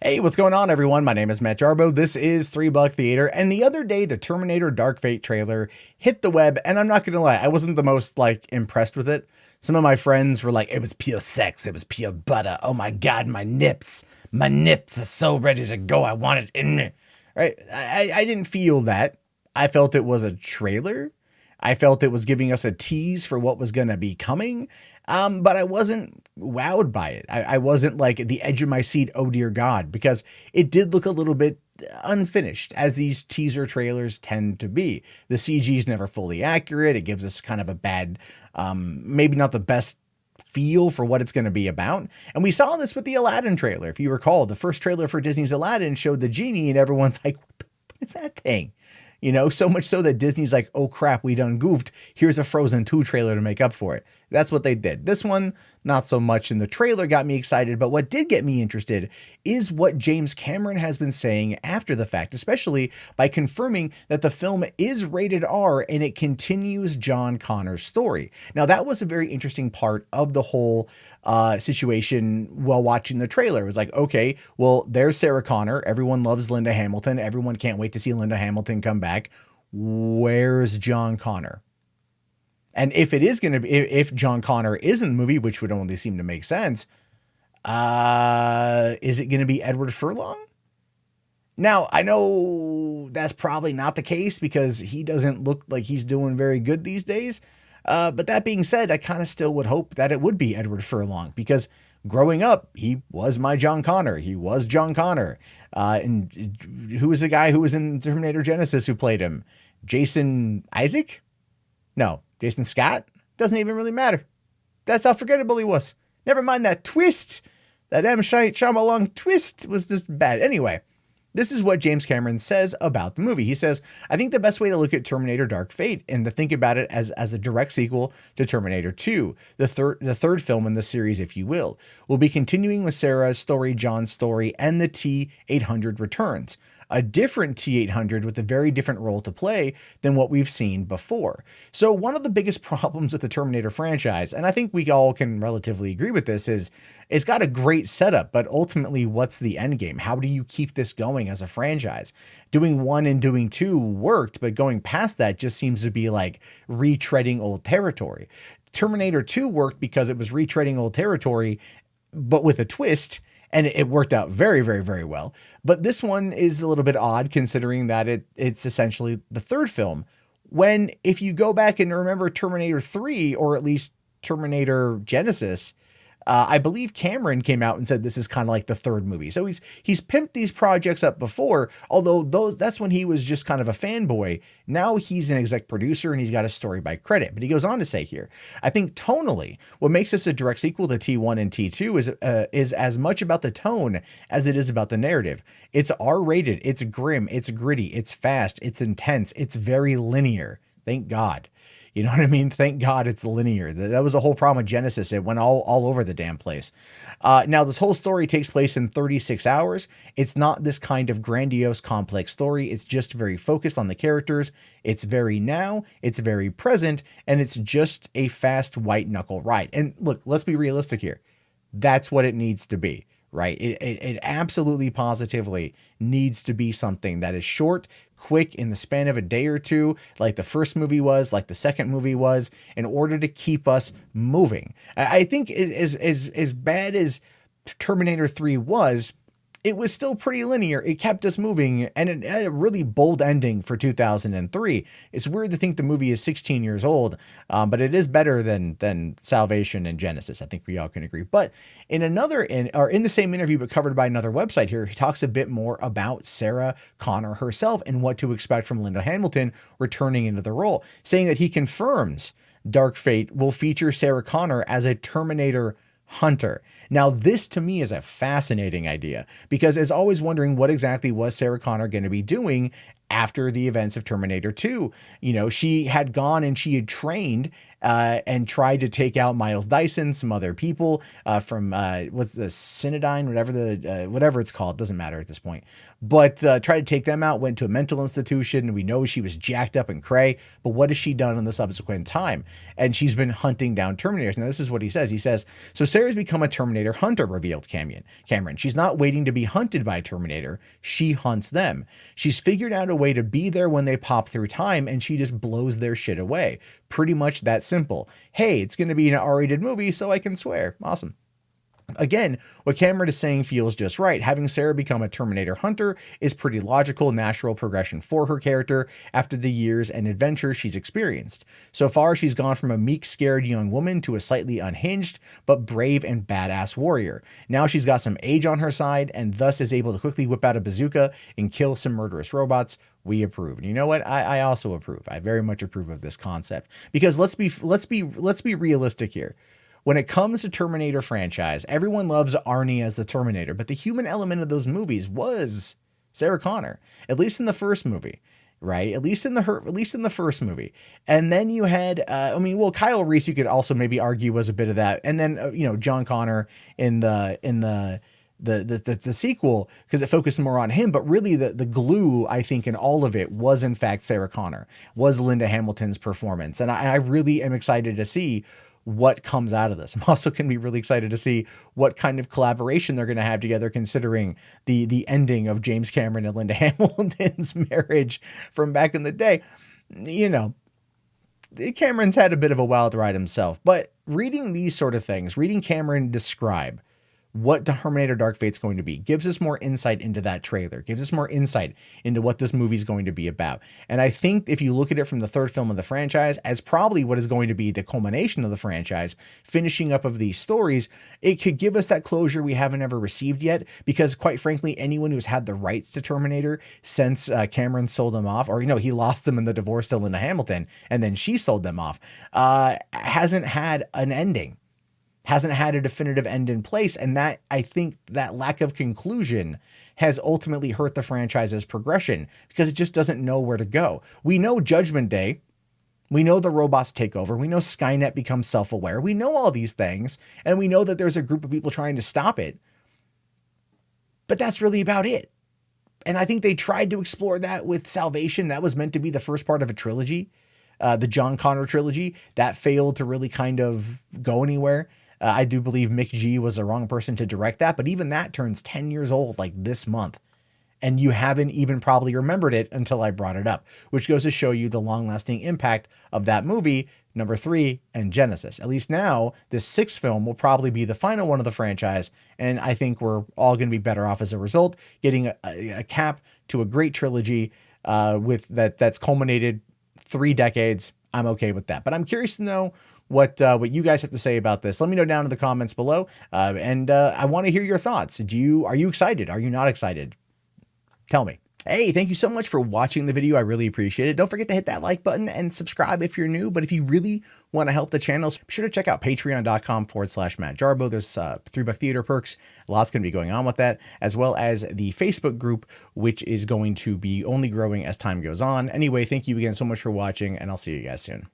Hey, what's going on, everyone? My name is Matt Jarbo. This is 3 Buck Theater. And the other day, the Terminator Dark Fate trailer hit the web. And I'm not going to lie, I wasn't the most impressed with it. Some of my friends were like, it was pure sex. It was pure butter. Oh my God, my nips. My nips are so ready to go. I want it in me. Right? I didn't feel that. I felt it was a trailer. I felt it was giving us a tease for what was going to be coming. But I wasn't wowed by it. I wasn't like at the edge of my seat, oh dear God, because it did look a little bit unfinished, as these teaser trailers tend to be. The CG is never fully accurate. It gives us kind of a bad, maybe not the best feel for what it's going to be about. And we saw this with the Aladdin trailer. If you recall, the first trailer for Disney's Aladdin showed the genie, and everyone's like, what the fuck is that thing? You know, so much so that Disney's like, oh crap, we done goofed. Here's a Frozen 2 trailer to make up for it. That's what they did. This one, not so much, in the trailer got me excited, but what did get me interested is what James Cameron has been saying after the fact, especially by confirming that the film is rated R and it continues John Connor's story. Now, that was a very interesting part of the whole situation while watching the trailer. It was like, okay, well, there's Sarah Connor. Everyone loves Linda Hamilton. Everyone can't wait to see Linda Hamilton come back. Where's John Connor? And if it is going to be, if John Connor is in the movie, which would only seem to make sense, is it going to be Edward Furlong? Now, I know that's probably not the case because he doesn't look like he's doing very good these days. But that being said, I kind of still would hope that it would be Edward Furlong, because growing up, he was my John Connor. He was John Connor. And who was the guy who was in Terminator Genesis who played him? Jason Isaac? No, Jason Scott? Doesn't even really matter. That's how forgettable he was. Never mind that twist. That M. Shyamalan twist was just bad. Anyway, this is what James Cameron says about the movie. He says, I think the best way to look at Terminator Dark Fate and to think about it as a direct sequel to Terminator 2, the third film in the series, if you will be continuing with Sarah's story, John's story, and the T-800 returns. A different T-800 with a very different role to play than what we've seen before. So one of the biggest problems with the Terminator franchise, and I think we all can relatively agree with this, is it's got a great setup, but ultimately, what's the end game? How do you keep this going as a franchise? Doing 1 and doing 2 worked, but going past that just seems to be like retreading old territory. Terminator 2 worked because it was retreading old territory, but with a twist. And it worked out very, very, very well. But this one is a little bit odd, considering that it's essentially the third film. When, if you go back and remember Terminator 3, or at least Terminator Genesis, I believe Cameron came out and said this is kind of like the third movie. So he's pimped these projects up before, although that's when he was just kind of a fanboy. Now he's an exec producer and he's got a story by credit. But he goes on to say here, I think tonally, what makes this a direct sequel to T1 and T2 is as much about the tone as it is about the narrative. It's R-rated, it's grim, it's gritty, it's fast, it's intense, it's very linear. Thank God. You know what I mean? Thank God it's linear. That was a whole problem with Genesis. It went all over the damn place. Now, this whole story takes place in 36 hours. It's not this kind of grandiose, complex story. It's just very focused on the characters. It's very now, it's very present, and it's just a fast white knuckle ride. And look, let's be realistic here. That's what it needs to be. Right? It absolutely positively needs to be something that is short, quick, in the span of a day or two, like the first movie was, like the second movie was, in order to keep us moving. I think as bad as Terminator 3 was, it was still pretty linear. It kept us moving, and it had a really bold ending for 2003. It's weird to think the movie is 16 years old, but it is better than Salvation and Genesis. I think we all can agree. But in the same interview, but covered by another website here, he talks a bit more about Sarah Connor herself and what to expect from Linda Hamilton returning into the role, saying that he confirms Dark Fate will feature Sarah Connor as a Terminator Hunter. Now, this to me is a fascinating idea, because as always wondering what exactly was Sarah Connor going to be doing after the events of Terminator 2. You know, she had gone and she had trained and tried to take out Miles Dyson, some other people from what's the Synodine, whatever it's called, doesn't matter at this point. But tried to take them out, went to a mental institution, and we know she was jacked up and cray. But what has she done in the subsequent time? And she's been hunting down Terminators. Now, this is what he says. He says, so Sarah's become a Terminator Hunter, revealed Cameron. She's not waiting to be hunted by a Terminator. She hunts them. She's figured out a way to be there when they pop through time, and she just blows their shit away. Pretty much that simple. Hey, it's going to be an R-rated movie, so I can swear. Awesome. Again, what Cameron is saying feels just right. Having Sarah become a Terminator Hunter is pretty logical, natural progression for her character after the years and adventures she's experienced. So far, she's gone from a meek, scared young woman to a slightly unhinged, but brave and badass warrior. Now she's got some age on her side and thus is able to quickly whip out a bazooka and kill some murderous robots. We approve. And you know what? I also approve. I very much approve of this concept, because let's be realistic here. When it comes to Terminator franchise, everyone loves Arnie as the Terminator, but the human element of those movies was Sarah Connor, at least in the first movie, right? At least in the first movie. And then you had, Kyle Reese, you could also maybe argue was a bit of that. And then, John Connor in the sequel, because it focused more on him, but really the glue, I think, in all of it was in fact Sarah Connor, was Linda Hamilton's performance. And I really am excited to see what comes out of this. I'm also going to be really excited to see what kind of collaboration they're going to have together, considering the ending of James Cameron and Linda Hamilton's marriage from back in the day. You know, Cameron's had a bit of a wild ride himself, but reading these sort of things, reading Cameron describe what Terminator Dark Fate's going to be, gives us more insight into that trailer, gives us more insight into what this movie's going to be about. And I think if you look at it from the third film of the franchise as probably what is going to be the culmination of the franchise, finishing up of these stories, it could give us that closure we haven't ever received yet, because quite frankly, anyone who's had the rights to Terminator since Cameron sold them off, or, he lost them in the divorce to Linda Hamilton, and then she sold them off, hasn't had an ending. Hasn't had a definitive end in place. And that, I think, that lack of conclusion has ultimately hurt the franchise's progression, because it just doesn't know where to go. We know Judgment Day. We know the robots take over. We know Skynet becomes self-aware. We know all these things. And we know that there's a group of people trying to stop it. But that's really about it. And I think they tried to explore that with Salvation. That was meant to be the first part of a trilogy. The John Connor trilogy. That failed to really kind of go anywhere. I do believe Mick G was the wrong person to direct that, but even that turns 10 years old like this month. And you haven't even probably remembered it until I brought it up, which goes to show you the long-lasting impact of that movie, number 3, and Genesis. At least now, this 6th film will probably be the final one of the franchise, and I think we're all going to be better off as a result, getting a cap to a great trilogy with that's culminated 3 decades. I'm okay with that. But I'm curious to know what you guys have to say about this. Let me know down in the comments below. And I want to hear your thoughts. Are you excited? Are you not excited? Tell me. Hey, thank you so much for watching the video. I really appreciate it. Don't forget to hit that like button and subscribe if you're new. But if you really want to help the channel, be sure to check out patreon.com/Matt Jarbo. There's $3 theater perks. Lots going to be going on with that, as well as the Facebook group, which is going to be only growing as time goes on. Anyway, thank you again so much for watching, and I'll see you guys soon.